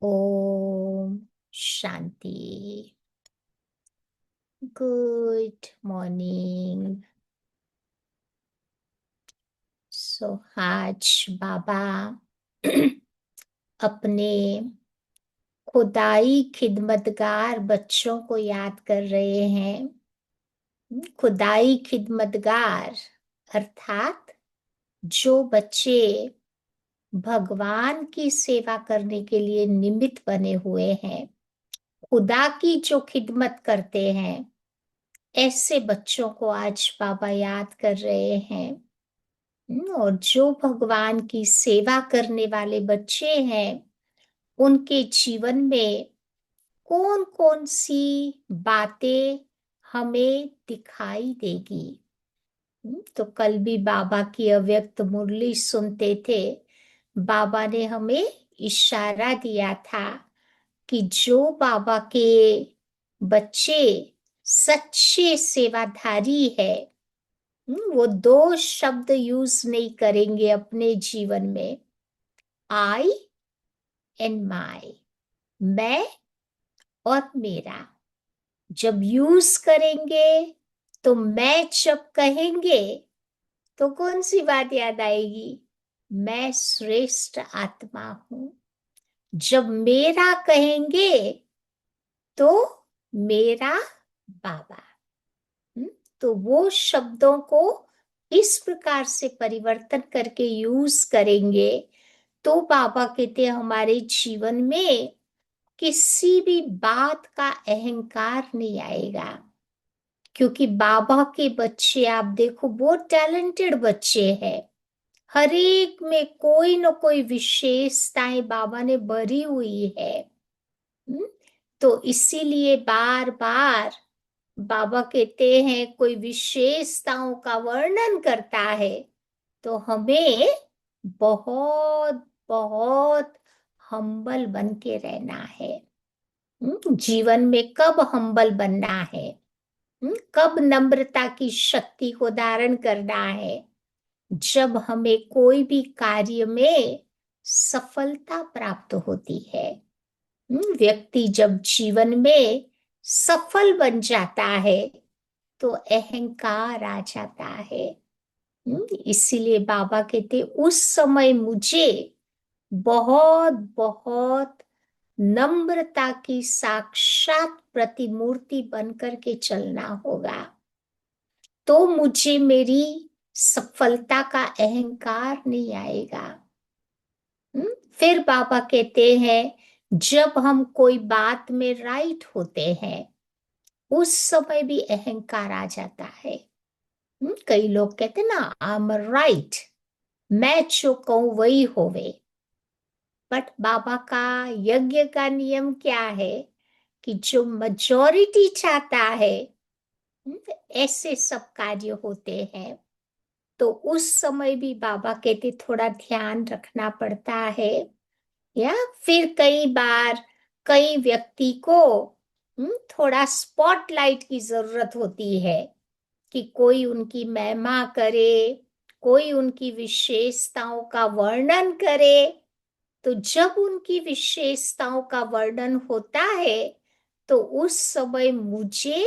Om Shanti. Good morning. आज बाबा अपने खुदाई खिदमतगार बच्चों को याद कर रहे हैं। खुदाई खिदमतगार अर्थात जो बच्चे भगवान की सेवा करने के लिए निमित्त बने हुए हैं, खुदा की जो खिदमत करते हैं, ऐसे बच्चों को आज बाबा याद कर रहे हैं। और जो भगवान की सेवा करने वाले बच्चे हैं, उनके जीवन में कौन कौन सी बातें हमें दिखाई देगी। तो कल भी बाबा की अव्यक्त मुरली सुनते थे। बाबा ने हमें इशारा दिया था कि जो बाबा के बच्चे सच्चे सेवाधारी है, वो दो शब्द यूज नहीं करेंगे अपने जीवन में, आई एंड माई, मैं और मेरा। जब यूज करेंगे तो मैं जब कहेंगे तो कौन सी बात याद आएगी? मैं श्रेष्ठ आत्मा हूं। जब मेरा कहेंगे तो मेरा बाबा। तो वो शब्दों को इस प्रकार से परिवर्तन करके यूज करेंगे तो बाबा कहते हैं हमारे जीवन में किसी भी बात का अहंकार नहीं आएगा। क्योंकि बाबा के बच्चे आप देखो बहुत टैलेंटेड बच्चे हैं। हर एक में कोई न कोई विशेषताएं बाबा ने भरी हुई है। हम्म, तो इसीलिए बार बार बाबा कहते हैं कोई विशेषताओं का वर्णन करता है तो हमें बहुत बहुत हम्बल बन के रहना है। जीवन में कब हम्बल बनना है, कब नम्रता की शक्ति को धारण करना है? जब हमें कोई भी कार्य में सफलता प्राप्त होती है। व्यक्ति जब जीवन में सफल बन जाता है तो अहंकार आ जाता है। इसीलिए बाबा कहते उस समय मुझे बहुत बहुत नम्रता की साक्षात प्रतिमूर्ति बनकर के चलना होगा, तो मुझे मेरी सफलता का अहंकार नहीं आएगा। फिर बाबा कहते हैं जब हम कोई बात में राइट होते हैं उस समय भी अहंकार आ जाता है। कई लोग कहते ना आई एम राइट, मैं जो कहूं वही होवे। बट बाबा का यज्ञ का नियम क्या है कि जो मेजॉरिटी चाहता है, ऐसे सब कार्य होते हैं। तो उस समय भी बाबा कहते थोड़ा ध्यान रखना पड़ता है। या फिर कई बार कई व्यक्ति को थोड़ा स्पॉटलाइट की जरूरत होती है कि कोई उनकी महिमा करे, कोई उनकी विशेषताओं का वर्णन करे। तो जब उनकी विशेषताओं का वर्णन होता है तो उस समय मुझे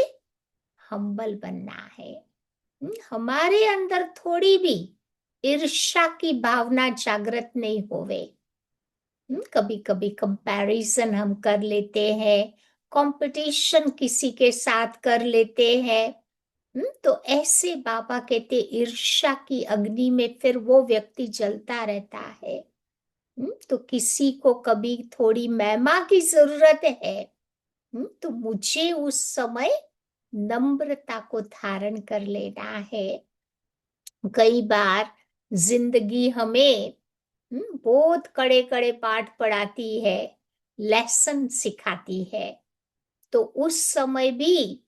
हम्बल बनना है। हमारे अंदर थोड़ी भी ईर्ष्या की भावना जागृत नहीं होवे। कभी कभी कंपैरिजन हम कर लेते हैं, कंपटीशन किसी के साथ कर लेते हैं। तो ऐसे बाबा कहते ईर्ष्या की अग्नि में फिर वो व्यक्ति जलता रहता है। तो किसी को कभी थोड़ी महिमा की जरूरत है, तो मुझे उस समय नम्रता को धारण कर लेना है। कई बार जिंदगी हमें बहुत कड़े कड़े पाठ पढ़ाती है, लेसन सिखाती है। तो उस समय भी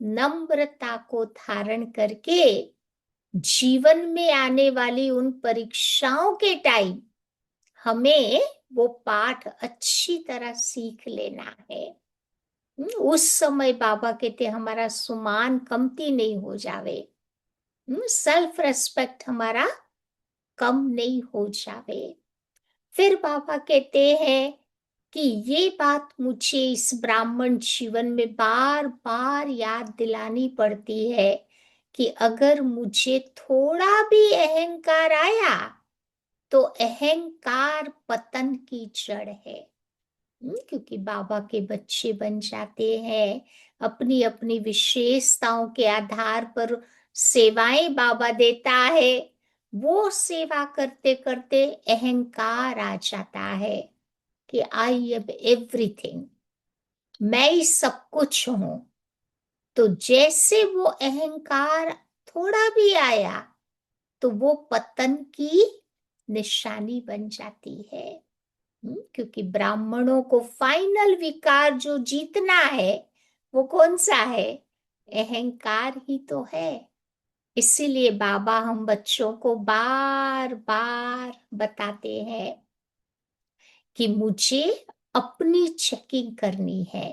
नम्रता को धारण करके जीवन में आने वाली उन परीक्षाओं के टाइम हमें वो पाठ अच्छी तरह सीख लेना है। उस समय बाबा कहते हमारा सुमान कमती नहीं हो जावे, सेल्फ रेस्पेक्ट हमारा कम नहीं हो जावे। फिर बाबा कहते हैं कि ये बात मुझे इस ब्राह्मण जीवन में बार बार याद दिलानी पड़ती है कि अगर मुझे थोड़ा भी अहंकार आया तो अहंकार पतन की जड़ है। क्योंकि बाबा के बच्चे बन जाते हैं, अपनी अपनी विशेषताओं के आधार पर सेवाएं बाबा देता है। वो सेवा करते करते अहंकार आ जाता है कि आई एम एवरीथिंग, मैं ही सब कुछ हूं। तो जैसे वो अहंकार थोड़ा भी आया तो वो पतन की निशानी बन जाती है। क्योंकि ब्राह्मणों को फाइनल विकार जो जीतना है वो कौन सा है? अहंकार ही तो है। इसीलिए बाबा हम बच्चों को बार बार बताते हैं कि मुझे अपनी चेकिंग करनी है।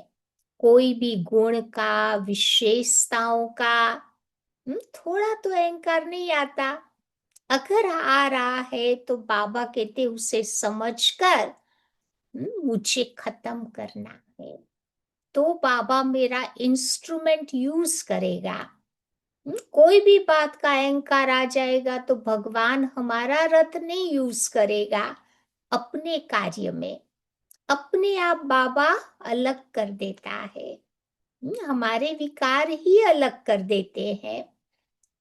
कोई भी गुण का, विशेषताओं का थोड़ा तो अहंकार नहीं आता। अगर आ रहा है तो बाबा कहते उसे समझकर मुझे खत्म करना है। तो बाबा मेरा इंस्ट्रूमेंट यूज करेगा। कोई भी बात का अहंकार आ जाएगा तो भगवान हमारा रथ नहीं यूज करेगा अपने कार्य में। अपने आप बाबा अलग कर देता है। हमारे विकार ही अलग कर देते हैं।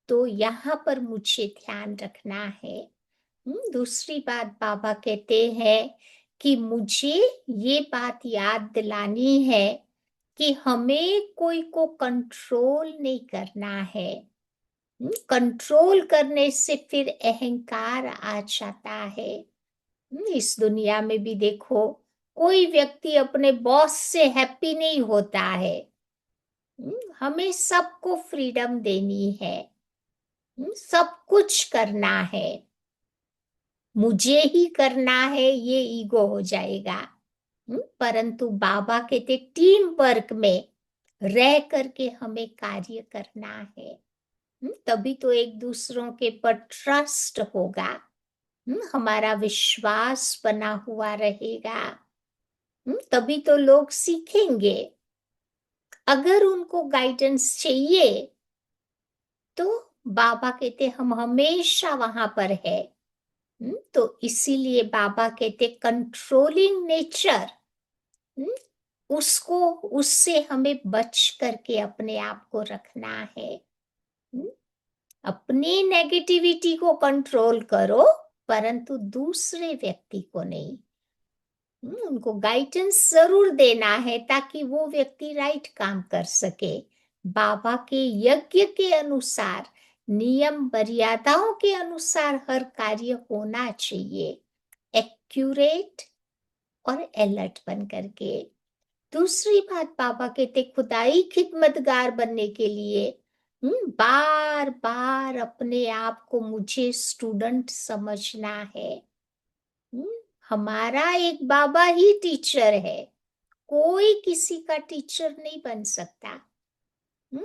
तो यहाँ पर मुझे ध्यान रखना है। दूसरी बात बाबा कहते हैं कि मुझे ये बात याद दिलानी है कि हमें कोई को कंट्रोल नहीं करना है। कंट्रोल करने से फिर अहंकार आ जाता है। इस दुनिया में भी देखो, कोई व्यक्ति अपने बॉस से हैप्पी नहीं होता है। हमें सबको फ्रीडम देनी है। सब कुछ करना है, मुझे ही करना है, ये ईगो हो जाएगा। परंतु बाबा कहते टीम वर्क में रह करके हमें कार्य करना है। तभी तो एक दूसरों के पर ट्रस्ट होगा। हमारा विश्वास बना हुआ रहेगा। तभी तो लोग सीखेंगे। अगर उनको गाइडेंस चाहिए तो बाबा कहते हम हमेशा वहां पर है। तो इसीलिए बाबा कहते कंट्रोलिंग नेचर, उसको, उससे हमें बच करके अपने आप को रखना है। अपनी नेगेटिविटी को कंट्रोल करो, परंतु दूसरे व्यक्ति को नहीं। उनको गाइडेंस जरूर देना है ताकि वो व्यक्ति राइट काम कर सके। बाबा के यज्ञ के अनुसार, नियम मर्यादाओं के अनुसार हर कार्य होना चाहिए, एक्यूरेट और अलर्ट बन करके। दूसरी बात बाबा कहते खुदाई खिदमतगार बनने के लिए बार बार अपने आप को मुझे स्टूडेंट समझना है। हमारा एक बाबा ही टीचर है, कोई किसी का टीचर नहीं बन सकता।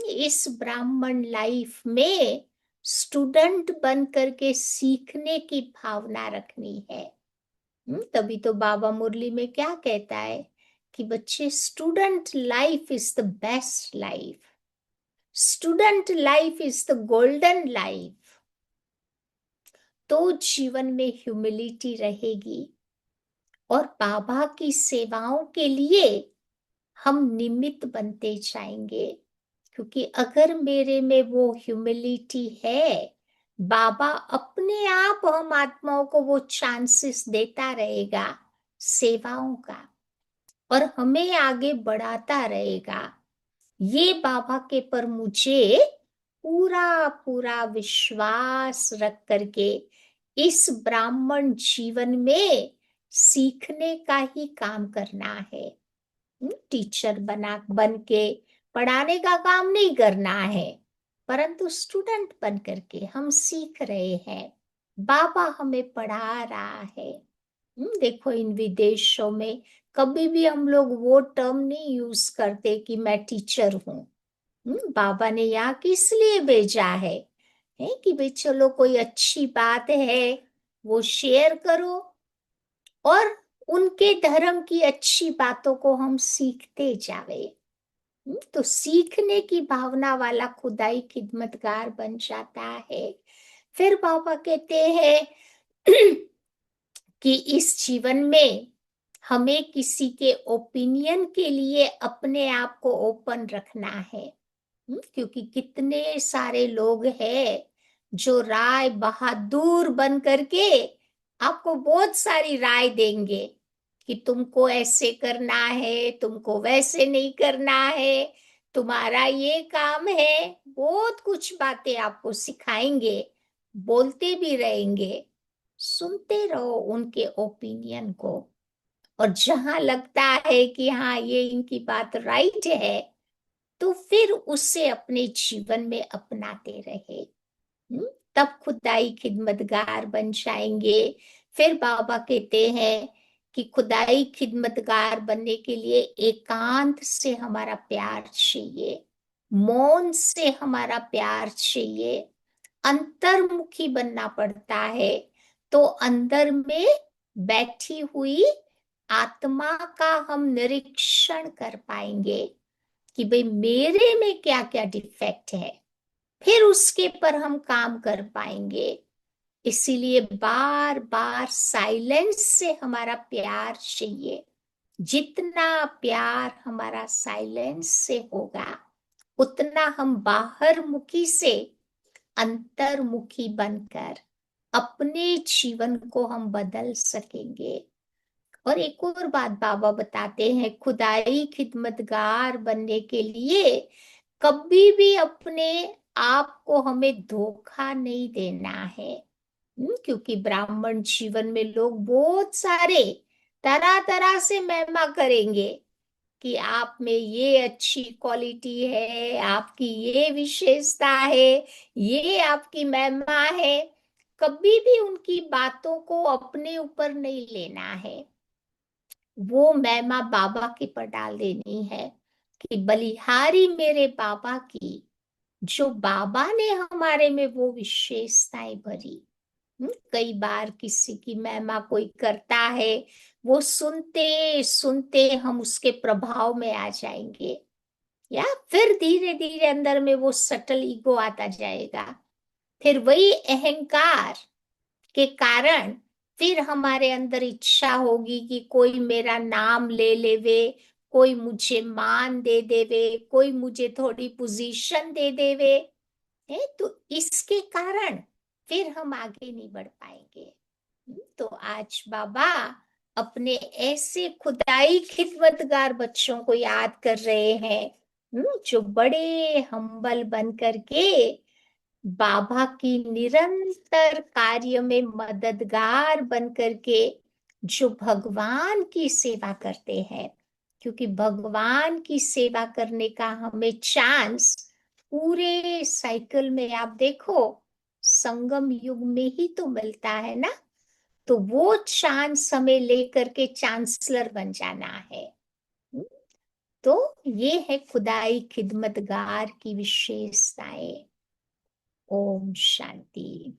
इस ब्राह्मण लाइफ में स्टूडेंट बन करके सीखने की भावना रखनी है। तभी तो बाबा मुरली में क्या कहता है कि बच्चे, student life is the best life, student life is the golden life. तो जीवन में ह्यूमिलिटी रहेगी और बाबा की सेवाओं के लिए हम निमित्त बनते जाएंगे। क्योंकि अगर मेरे में वो ह्यूमिलिटी है, बाबा अपने आप हम आत्माओं को वो चांसेस देता रहेगा सेवाओं का, और हमें आगे बढ़ाता रहेगा। ये बाबा के पर मुझे पूरा पूरा विश्वास रख करके इस ब्राह्मण जीवन में सीखने का ही काम करना है। टीचर बन के पढ़ाने का काम नहीं करना है, परंतु स्टूडेंट बन करके हम सीख रहे हैं। बाबा हमें पढ़ा रहा है। देखो इन विदेशों में कभी भी हम लोग वो टर्म नहीं यूज करते कि मैं टीचर हूँ। बाबा ने यहाँ किस लिए भेजा है कि भाई चलो कोई अच्छी बात है वो शेयर करो और उनके धर्म की अच्छी बातों को हम सीखते जावे। तो सीखने की भावना वाला खुदाई खिदमतगार बन जाता है। फिर बाबा कहते हैं कि इस जीवन में हमें किसी के ओपिनियन के लिए अपने आप को ओपन रखना है। क्योंकि कितने सारे लोग हैं जो राय बहादुर बन करके आपको बहुत सारी राय देंगे कि तुमको ऐसे करना है, तुमको वैसे नहीं करना है, तुम्हारा ये काम है। बहुत कुछ बातें आपको सिखाएंगे, बोलते भी रहेंगे। सुनते रहो उनके ओपिनियन को, और जहां लगता है कि हाँ ये इनकी बात राइट है, तो फिर उसे अपने जीवन में अपनाते रहे। हम्म, तब खुदाई खिदमतगार बन जाएंगे। फिर बाबा कहते हैं कि खुदाई खिदमतगार बनने के लिए एकांत से हमारा प्यार चाहिए, मौन से हमारा प्यार चाहिए, अंतर्मुखी बनना पड़ता है। तो अंदर में बैठी हुई आत्मा का हम निरीक्षण कर पाएंगे कि भाई मेरे में क्या क्या डिफेक्ट है, फिर उसके पर हम काम कर पाएंगे। इसीलिए बार बार साइलेंस से हमारा प्यार चाहिए। जितना प्यार हमारा साइलेंस से होगा, उतना हम बाहर मुखी से अंतर्मुखी बनकर अपने जीवन को हम बदल सकेंगे। और एक और बात बाबा बताते हैं, खुदाई खिदमतगार बनने के लिए कभी भी अपने आप को हमें धोखा नहीं देना है। क्योंकि ब्राह्मण जीवन में लोग बहुत सारे तरह तरह से महिमा करेंगे कि आप में ये अच्छी क्वालिटी है, आपकी ये विशेषता है, ये आपकी महिमा है। कभी भी उनकी बातों को अपने ऊपर नहीं लेना है, वो महिमा बाबा के पर डाल देनी है कि बलिहारी मेरे बाबा की, जो बाबा ने हमारे में वो विशेषताएं भरी। कई बार किसी की महिमा कोई करता है, वो सुनते सुनते हम उसके प्रभाव में आ जाएंगे, या फिर धीरे धीरे अंदर में वो सटल ईगो आता जाएगा। फिर वही अहंकार के कारण फिर हमारे अंदर इच्छा होगी कि कोई मेरा नाम ले लेवे, कोई मुझे मान दे देवे, कोई मुझे थोड़ी पोजीशन दे देवे। है तो इसके कारण फिर हम आगे नहीं बढ़ पाएंगे। तो आज बाबा अपने ऐसे खुदाई खिदमतगार बच्चों को याद कर रहे हैं, जो बड़े हम्बल बन करके बाबा की निरंतर कार्य में मददगार बन करके जो भगवान की सेवा करते हैं। क्योंकि भगवान की सेवा करने का हमें चांस पूरे साइकिल में आप देखो संगम युग में ही तो मिलता है ना। तो वो चांस हमें लेकर के चांसलर बन जाना है। तो ये है खुदाई खिदमतगार की विशेषताएं। ओम शांति।